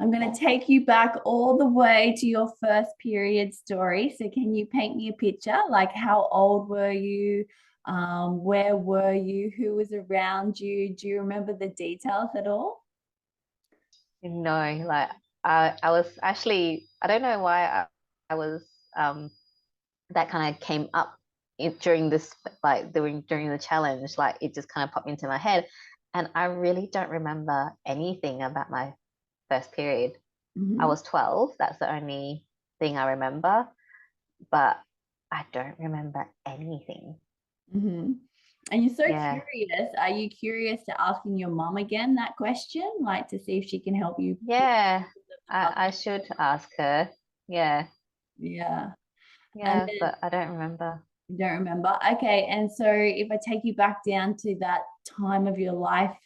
I'm going to take you back all the way to your first period story. So, can you paint me a picture? Like, how old were you? Where were you? Who was around you? Do you remember the details at all? No, like I was actually, I don't know why I was that kind of came up during this, like during the challenge, like it just kind of popped into my head, and I really don't remember anything about my first period. I Hmm. was 12, that's the only thing I remember, but I don't remember anything. Hmm. And you're so Yeah, curious. Are you curious to asking your mom again that question, like to see if she can help you put yeah, the I puzzle? should ask her. Yeah, Yeah. And yeah, then but I don't remember. you don't remember. Okay. And so if I take you back down to that time of your life,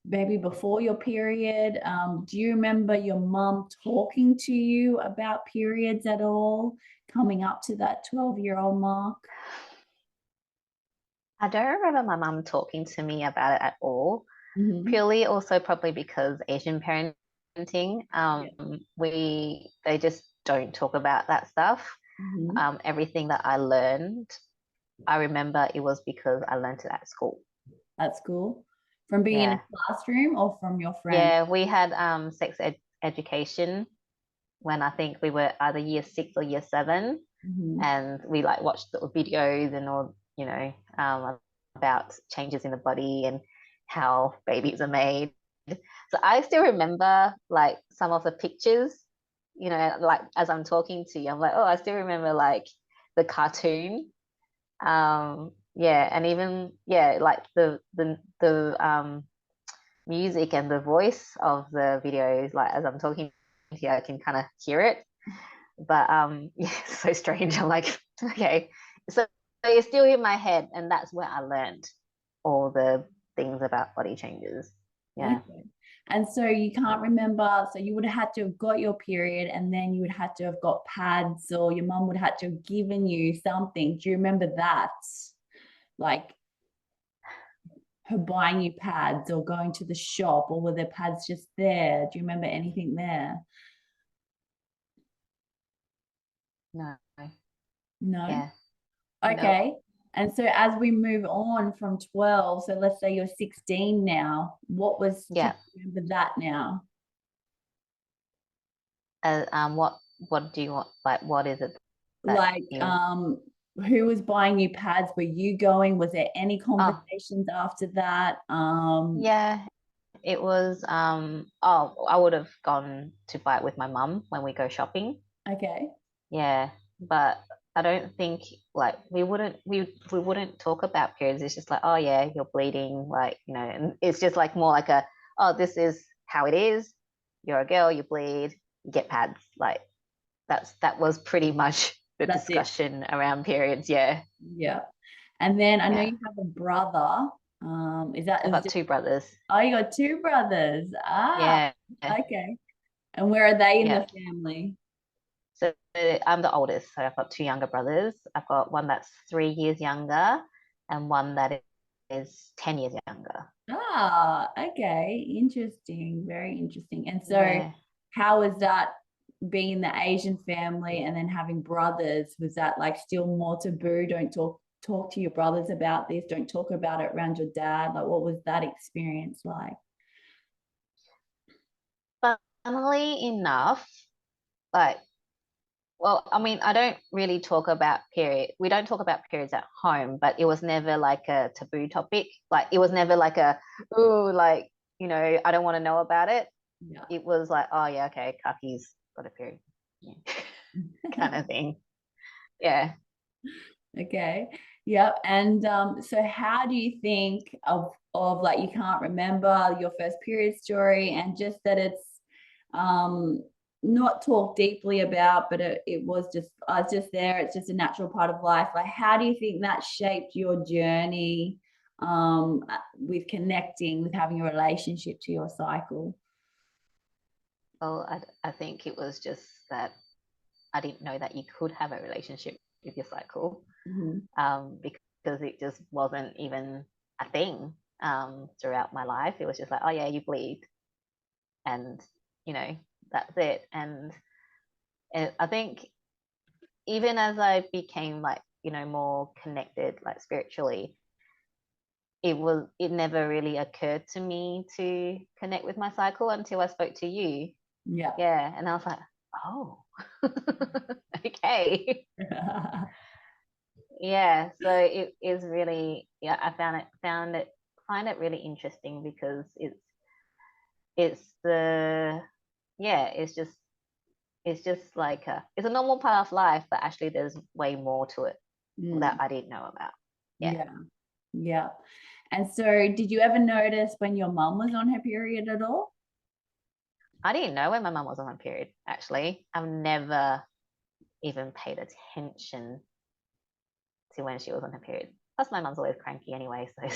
maybe before your period, do you remember your mum talking to you about periods at all, coming up to that 12-year-old mark? I don't remember my mum talking to me about it at all. Hmm. Purely also probably because Asian parenting, Yeah. they just don't talk about that stuff. Hmm. Everything that I learned, I remember it was because I learned it at school. At school, from being in a Yeah. classroom or from your friend? Yeah, we had sex ed education when I think we were either year six or year seven, Hmm. and we like watched the videos and all, about changes in the body and how babies are made. So I still remember like some of the pictures, like as I'm talking to you, I'm like, oh, I still remember like the cartoon. Yeah, and even yeah, like the music and the voice of the videos, like as I'm talking to you, I can kind of hear it. But yeah, it's so strange. I'm like, okay. So it's still in my head, and that's where I learned all the things about body changes. Yeah. Okay. And so you can't remember, so you would have had to have got your period and then you would have to have got pads or your mum would have had to have given you something. Do you remember that? Like her buying you pads or going to the shop or were there pads just there? Do you remember anything there? No. No. Yeah. Nope. Okay. And so as we move on from 12, so let's say you're 16 now, can Yeah. you remember that now? What do you want? Like, what is it that Like, you? who was buying you pads? Were you going? Was there any Oh, conversations after that? yeah. It was. Oh, I would have gone to buy it with my mum when we go shopping. Okay. Yeah, but I don't think like we wouldn't talk about periods. It's just like, oh yeah, you're bleeding, like, and it's just like more like a, oh, this is how it is. You're a girl, you bleed, you get pads. Like that was pretty much the That's it. discussion around periods. Yeah. Yeah. And then I know Yeah. you have a brother. Is that I've is got just two brothers. oh, you got two brothers. Ah, Yeah. okay. And where are they in Yeah. the family? So I'm the oldest, so I've got two younger brothers. I've got one that's 3 years younger and one that is 10 years younger. Ah, okay. Interesting. Very interesting. And so Yeah. how was that being in the Asian family and then having brothers? Was that like still more taboo? Don't talk to your brothers about this. Don't talk about it around your dad. Like what was that experience like? Funnily enough, like, well, I mean, I don't really talk about period. We don't talk about periods at home, but it was never like a taboo topic. Like, it was never like a, oh, like, I don't want to know about it. Yeah. It was like, oh, yeah, okay, Kaki's got a period. Yeah. Kind of thing. Yeah. Okay. Yep. And so how do you think of like you can't remember your first period story and just that it's um not talked deeply about, but it was just I was just there, it's just a natural part of life. Like how do you think that shaped your journey with connecting, with having a relationship to your cycle? Well, I think it was just that I didn't know that you could have a relationship with your cycle, Mhm. because it just wasn't even a thing throughout my life. It was just like, oh yeah, you bleed, and that's it. And I think even as I became like, more connected, like spiritually, it never really occurred to me to connect with my cycle until I spoke to you. Yeah. Yeah. And I was like, oh, okay. Yeah. So it is really, yeah, I find it really interesting because it's the, yeah, it's just like it's a normal part of life, but actually there's way more to it that Mm, I didn't know about. Yeah. yeah. Yeah. And so did you ever notice when your mum was on her period at all? I didn't know when my mum was on her period, actually. I've never even paid attention to when she was on her period. Plus, my mum's always cranky anyway, so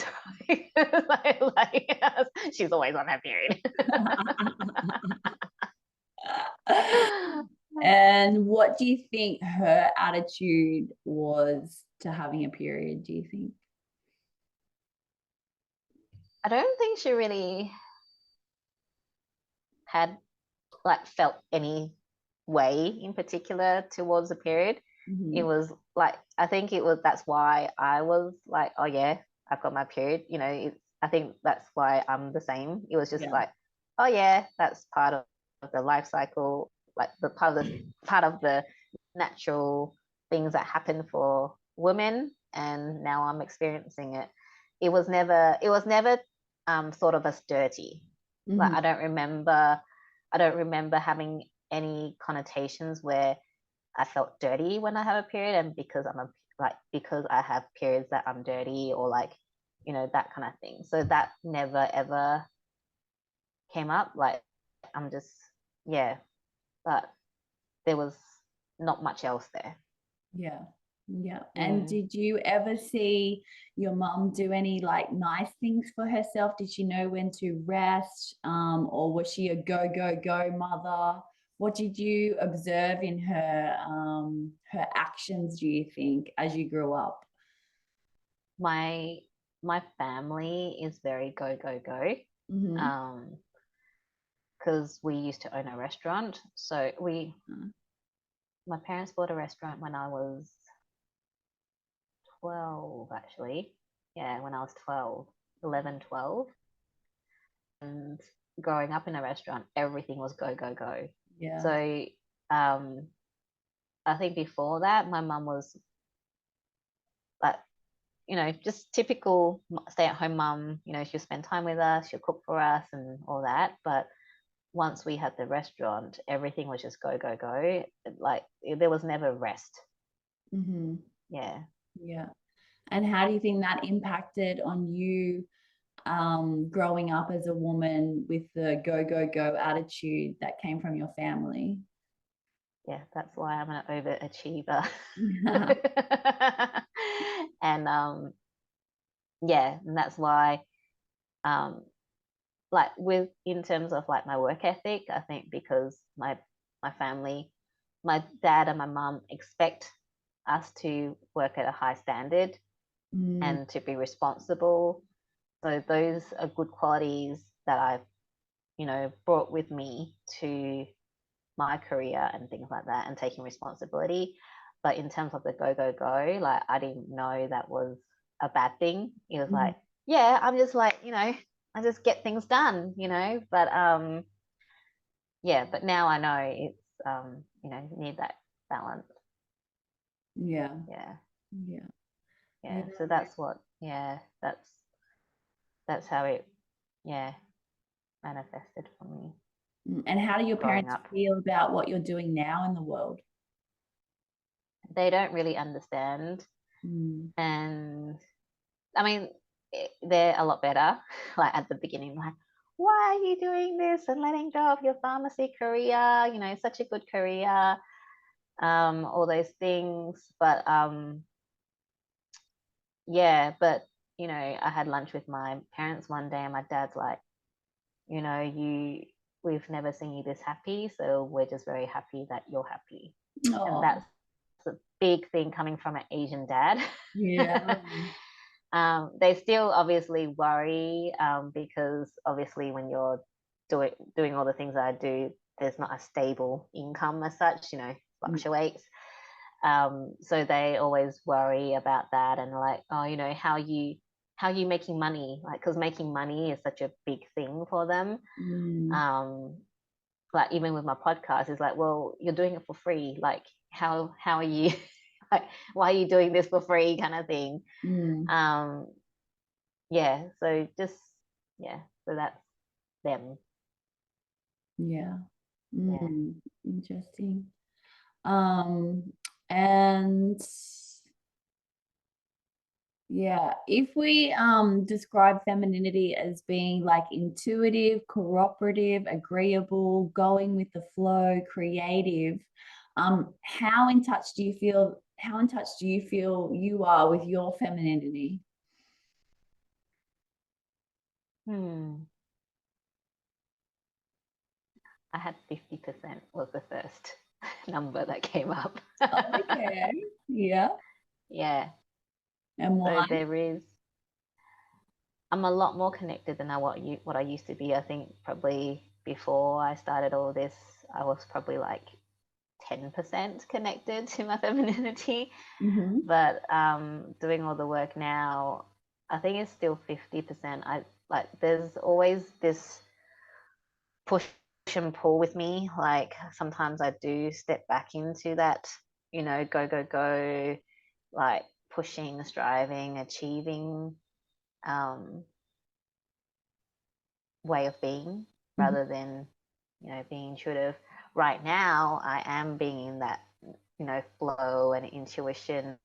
she's always on her period. And what do you think her attitude was to having a period, do you think? I don't think she really had like felt any way in particular towards the period. It Mhm. was like, I think it was, that's why I was like, oh yeah, I've got my period. I think that's why I'm the same. It was just Yeah. like, oh yeah, that's part of the life cycle, like the part of the natural things that happen for women, and now I'm experiencing it. It was never thought of as dirty. Like Mhm. I don't remember having any connotations where I felt dirty when I have a period, and because I have periods that I'm dirty, or like, that kind of thing. So that never ever came up. Like, I'm just, yeah, but there was not much else there. Yeah. Yeah. And Mm. did you ever see your mum do any like nice things for herself? Did she know when to rest? Or was she a go, go, go mother? What did you observe in her actions, do you think, as you grew up? My family is very go go go. Mm-hmm. Um, because we used to own a restaurant. So my parents bought a restaurant when I was 12, actually. Yeah, when I was 12, 11, 12. And growing up in a restaurant, everything was go, go, go. Yeah. So um, I think before that, my mum was like, just typical stay at home mum. She'll spend time with us, she'll cook for us and all that. But once we had the restaurant, everything was just go, go, go. Like, there was never rest. Mm-hmm. Yeah. Yeah. And how do you think that impacted on you growing up as a woman with the go, go, go attitude that came from your family? Yeah, that's why I'm an overachiever. Yeah. And yeah, and that's why um like, with in terms of like my work ethic, I think because my family, my dad and my mum expect us to work at a high standard Mm, and to be responsible. So those are good qualities that I've, brought with me to my career and things like that, and taking responsibility. But in terms of the go, go, go, like, I didn't know that was a bad thing. It was mm, like, yeah, I'm just like, I just get things done, but yeah, but now I know it's you need that balance. yeah, Yeah. yeah, Yeah. yeah. So that's what, yeah, that's how it, yeah, manifested for me And how do your growing parents up. feel about what you're doing now in the world? They don't really understand. Mm, And I mean, they're a lot better. Like, at the beginning, like, why are you doing this and letting go of your pharmacy career? Such a good career. All those things. But yeah, but I had lunch with my parents one day, and my dad's like, we've never seen you this happy, so we're just very happy that you're happy. And oh, that's a big thing coming from an Asian dad. yeah. They still obviously worry, because obviously when you're doing all the things that I do, there's not a stable income as such, fluctuates. So they always worry about that, and like, oh, how are you making money? Like, because making money is such a big thing for them. Like even with my podcast, it's like, well, you're doing it for free. Like, how are you? Like, why are you doing this for free? Kind of thing. Yeah. So just So that's them. Yeah. Yeah. Interesting. And yeah, if we describe femininity as being like intuitive, cooperative, agreeable, going with the flow, creative, how in touch do you feel you are with your femininity? I had 50% was the first number that came up. Okay. Yeah. Yeah. And why? So I'm a lot more connected than what I used to be. I think probably before I started all this, I was probably like 10% connected to my femininity. But doing all the work now, I think it's still 50%. There's always this push and pull with me. Like sometimes I do step back into that, go, like pushing, striving, achieving way of being rather than, being intuitive. Right now, I am being in that, flow and intuition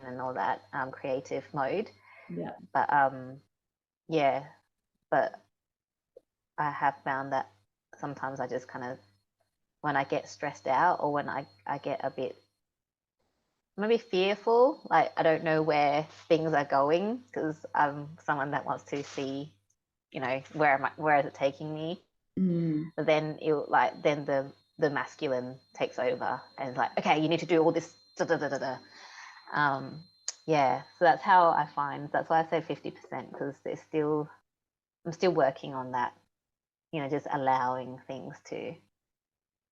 and all that creative mode. Yeah. But yeah, but I have found that sometimes I just kind of, when I get stressed out or when I get a bit maybe fearful, like I don't know where things are going because I'm someone that wants to see, where is it taking me? Then then the masculine takes over and it's like, okay, you need to do all this. Da, da, da, da, da. Yeah, so that's how I find. That's why I say 50% because I'm still working on that. Just allowing things to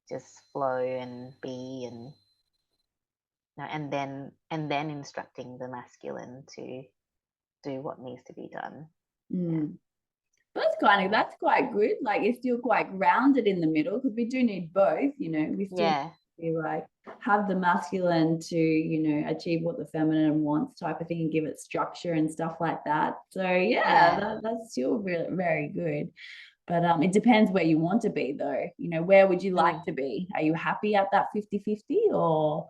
just flow and be, and then instructing the masculine to do what needs to be done. Yeah. That's quite good. Like you're still quite grounded in the middle because we do need both, we still be like have the masculine to, achieve what the feminine wants type of thing and give it structure and stuff like that. So that's still really very good. But it depends where you want to be though. Where would you like to be? Are you happy at that 50-50 or?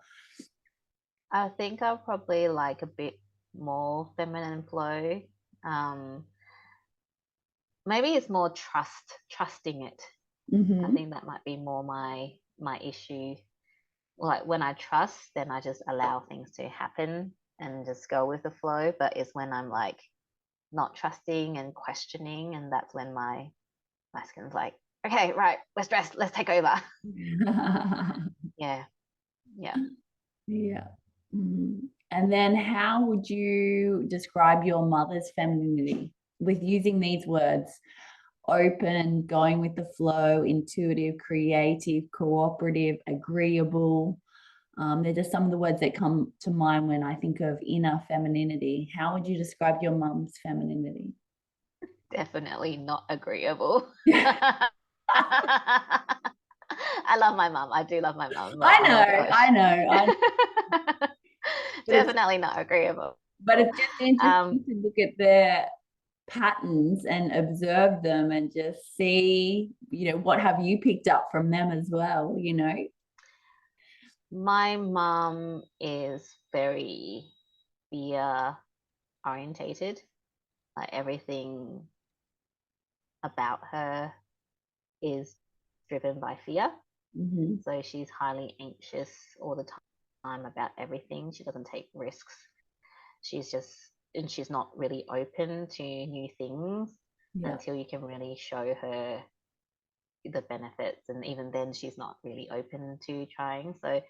I think I'll probably like a bit more feminine flow. Maybe it's more trusting it. I think that might be more my issue. Like when I trust, then I just allow things to happen and just go with the flow. But it's when I'm like not trusting and questioning, and that's when my masculine's like, okay, right, we're stressed, let's take over. Yeah. Yeah. And then how would you describe your mother's femininity with using these words? Open, going with the flow, intuitive, creative, cooperative, agreeable. They're just some of the words that come to mind when I think of inner femininity. How would you describe your mum's femininity? Definitely not agreeable. I love my mum. I do love my mum. I know. Definitely not agreeable. But it's just interesting to look at their patterns and observe them and just see, what have you picked up from them as well, My mum is very fear orientated. Like everything about her is driven by fear. So she's highly anxious all the time about everything. She doesn't take risks. She's not really open to new things until you can really show her the benefits. And even then, she's not really open to trying. So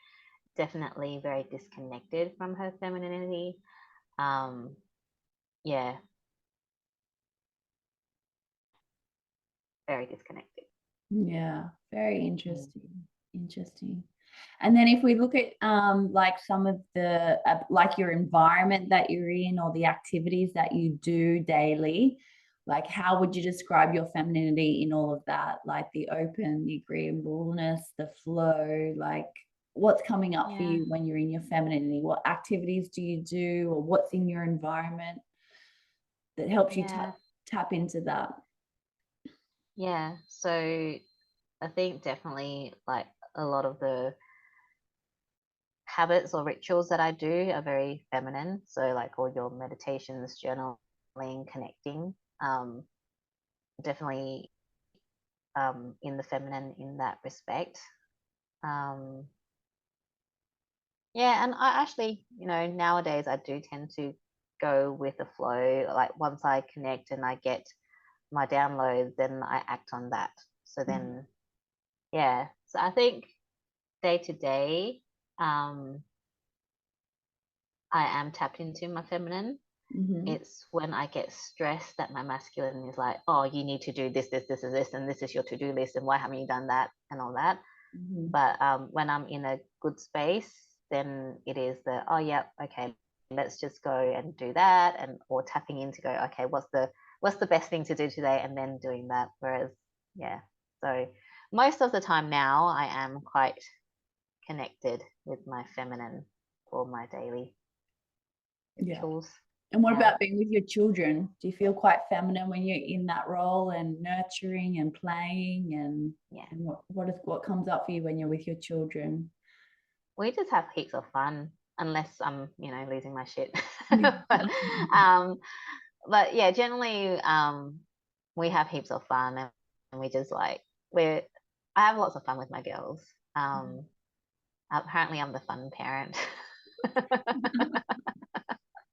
definitely very disconnected from her femininity. Yeah. Very disconnected. Yeah, very Mm. interesting. Interesting. And then if we look at like some of the like your environment that you're in or the activities that you do daily, like how would you describe your femininity in all of that? Like the open, the agreeableness, the flow, like what's coming up for Yeah, you when you're in your femininity? What activities do you do or what's in your environment that helps you yeah, tap into that? yeah. So I think definitely like a lot of the habits or rituals that I do are very feminine. So like all your meditations, journaling, connecting, um, definitely in the feminine in that respect. Um, yeah, and I actually, nowadays I do tend to go with the flow. Like once I connect and I get my download, then I act on that. So then, yeah. So I think day to day, um, I am tapped into my feminine. Mm-hmm. It's when I get stressed that my masculine is like, oh, you need to do this, this, this, and this, and this is your to-do list, and why haven't you done that, and all that. Mm-hmm. But when I'm in a good space, then it is the, oh, yeah, okay, let's just go and do that, and or tapping in to go, okay, what's the best thing to do today, and then doing that. Whereas, yeah, so most of the time now, I am quite connected with my feminine for my daily Yeah. rituals. And what Yeah. about being with your children? Do you feel quite feminine when you're in that role and nurturing and playing Yeah. and what comes up for you when you're with your children? We just have heaps of fun, unless I'm, losing my shit. Yeah. but, um, but yeah, generally, we have heaps of fun, and we just like we're. I have lots of fun with my girls. Um, Apparently, I'm the fun parent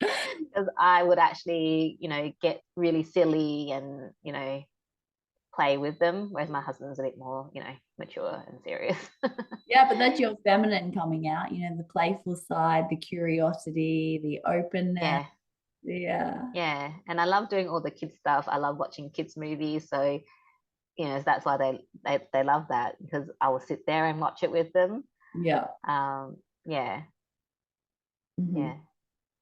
because I would actually, get really silly and play with them, whereas my husband's a bit more, mature and serious. Yeah, but that's your feminine coming out, the playful side, the curiosity, the openness. Yeah. Yeah. Yeah, and I love doing all the kids stuff. I love watching kids movies, so that's why they love that, because I will sit there and watch it with them. Yeah. Yeah, Hmm. yeah,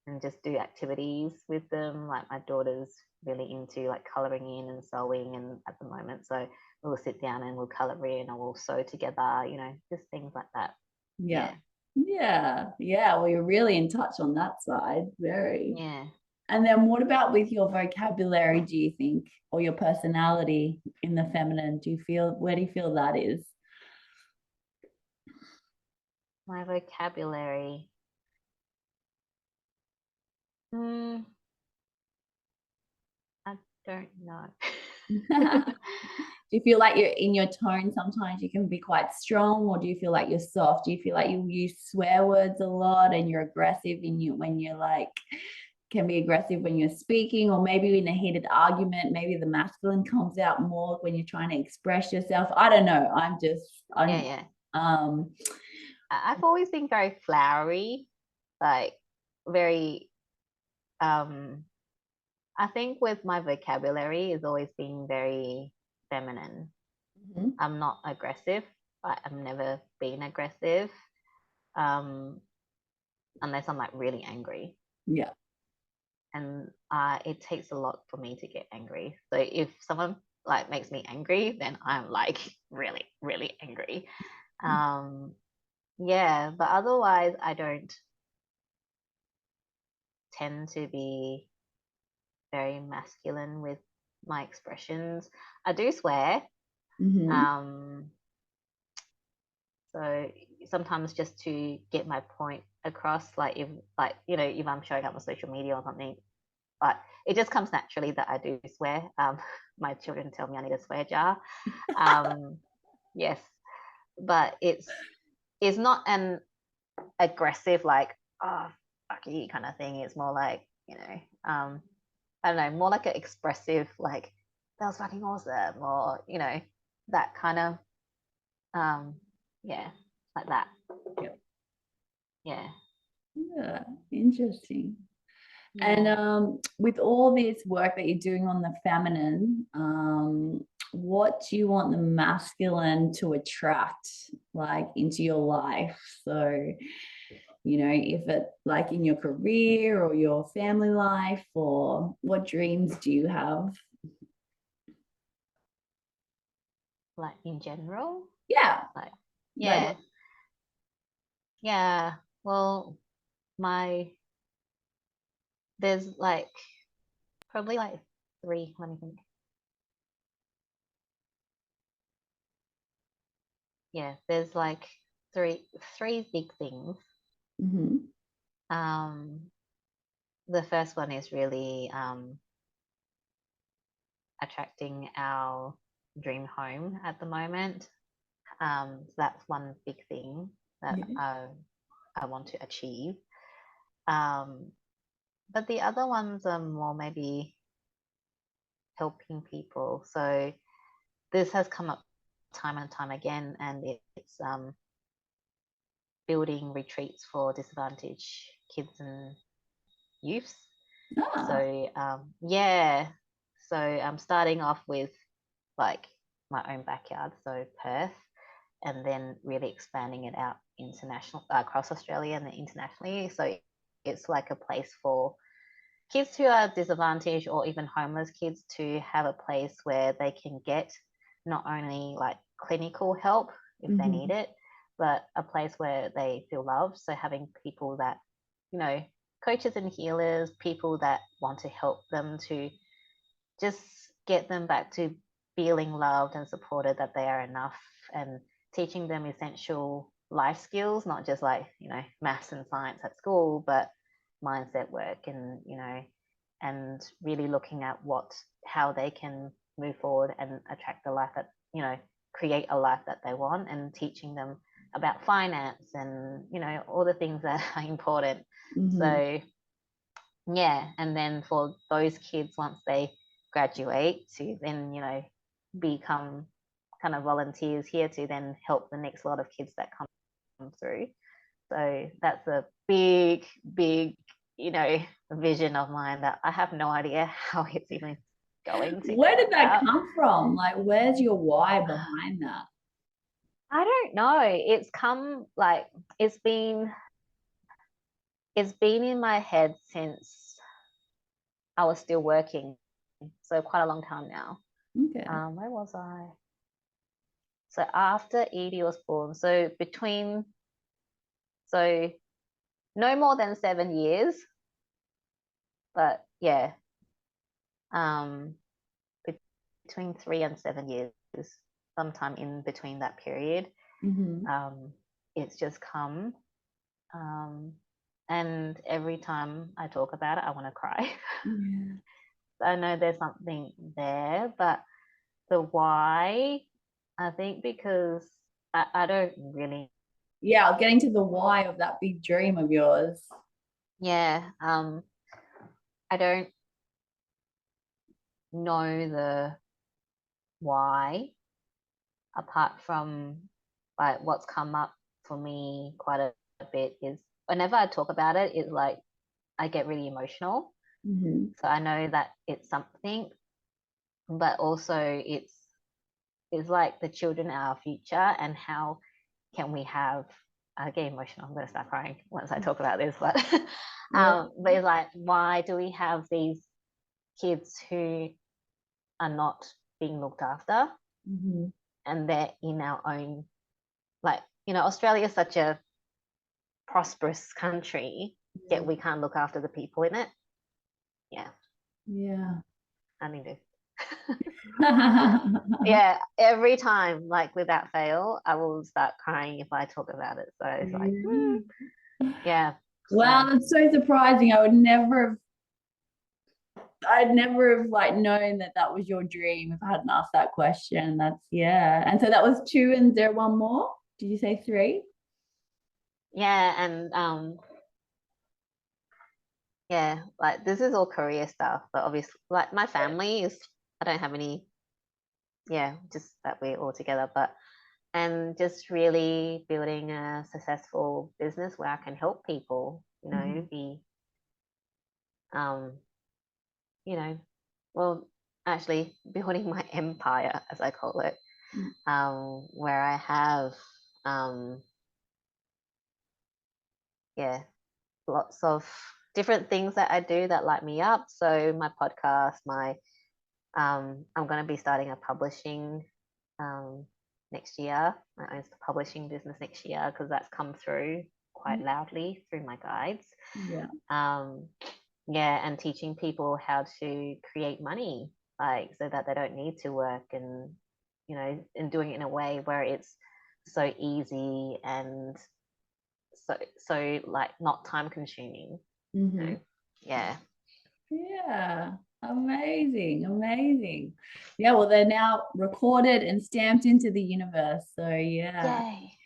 and just do activities with them. Like my daughter's really into like coloring in and sewing, and at the moment, so we'll sit down and we'll color in, or we'll sew together. Just things like that. Yeah. Yeah, Yeah. Yeah. Well, you're really in touch on that side. Very. yeah. And then what about with your vocabulary, do you think, or your personality in the feminine? Where do you feel that is? My vocabulary. Hmm, I don't know. Do you feel like you're in your tone sometimes you can be quite strong, or do you feel like you're soft? Do you feel like you use swear words a lot and you're aggressive in you when you're like can be aggressive when you're speaking, or maybe in a heated argument, maybe the masculine comes out more when you're trying to express yourself. I don't know. Yeah, I'm yeah. um I've always been very flowery, like very um I think with my vocabulary is always been very feminine. mhm. I'm not aggressive. I've never been aggressive. Um unless I'm like really angry. Yeah. And it takes a lot for me to get angry. So if someone like makes me angry, then I'm like really, really angry. Um yeah, but otherwise I don't tend to be very masculine with my expressions. I do swear. Mm-hmm. Um, so sometimes just to get my point across, like if I'm showing up on social media or something, but it just comes naturally that I do swear. My children tell me I need a swear jar. Um, yes, but it's not an aggressive like oh fuck you kind of thing. It's more like I don't know, more like an expressive, like that was fucking awesome, or that kind of, um, yeah, like that. Yeah. Yeah, Yeah. Interesting. And yeah. with all this work that you're doing on the feminine, what do you want the masculine to attract like into your life? So, you know, if it like in your career or your family life, or what dreams do you have? Like in general, Yeah, like like yeah, yeah. Well, my there's like probably like three. Let me think. Yeah, there's like three big things. mhm. Um, the first one is really attracting our dream home at the moment. So that's one big thing that Yeah. I want to achieve. Um, but the other ones are more maybe helping people. So this has come up time and time again, and it's building retreats for disadvantaged kids and youths. Ah. So yeah, so I'm starting off with like my own backyard, so Perth, and then really expanding it out international across Australia and then internationally. So it's like a place for kids who are disadvantaged or even homeless kids to have a place where they can get not only like clinical help if they need Mhm. it, but a place where they feel loved. So having people that, you know, coaches and healers, people that want to help them to just get them back to feeling loved and supported, that they are enough, and teaching them essential life skills, not just like, you know, maths and science at school, but mindset work and, you know, and really looking at how they can move forward and attract the life that, you know, create a life that they want, and teaching them about finance and, you know, all the things that are important. Mhm. So yeah, and then for those kids, once they graduate, to then, you know, become kind of volunteers here to then help the next lot of kids that come through. So that's a big, big, you know, vision of mine that I have no idea how it's even going to Where come did that about. come from? Like, where's your why behind that? I don't know. It's come like it's been in my head since I was still working. So quite a long time now. Okay. Where was I? So after Edie was born, so so no more than 7 years, but yeah, um, between 3 and 7 years, sometime in between that period, Mhm. um, it's just come. Um, and every time I talk about it, I want to cry. Yeah. I know there's something there, but the why, I think because I don't really, Yeah, getting to the why of that big dream of yours. yeah, I don't know the why, apart from like what's come up for me quite a bit is whenever I talk about it, it's like I get really emotional. Mhm. So I know that it's something, but also it's like the children are our future, and how can we have, I get emotional, I'm gonna start crying once I talk about this, Yeah. but it's like, why do we have these kids who are not being looked after, Mhm. and they're in our own, like, you know, Australia is such a prosperous country, yet we can't look after the people in it. Yeah, Yeah. I need to. Yeah. Yeah, every time, like without fail, I will start crying if I talk about it. So it's like, yeah. Wow, So that's so surprising. I'd never have like known that that was your dream if I hadn't asked that question. That's yeah. And so that was two, and there one more. Did you say three? yeah, and yeah, like this is all career stuff, but obviously, like my family is, I don't have any, yeah, just that we're all together, but and just really building a successful business where I can help people, you know, Mhm. be, um, you know, well, actually building my empire, as I call it, Mm. where I have, um, yeah, lots of different things that I do that light me up. So my podcast, I'm going to be starting a publishing um, next year. My own publishing business next year because that's come through quite loudly through my guides. Yeah. Um, yeah, and teaching people how to create money, like so that they don't need to work, and and doing it in a way where it's so easy and so like not time consuming. Mm-hmm. Yeah. Yeah, amazing, amazing. Yeah, well, they're now recorded and stamped into the universe. So yeah, Yay.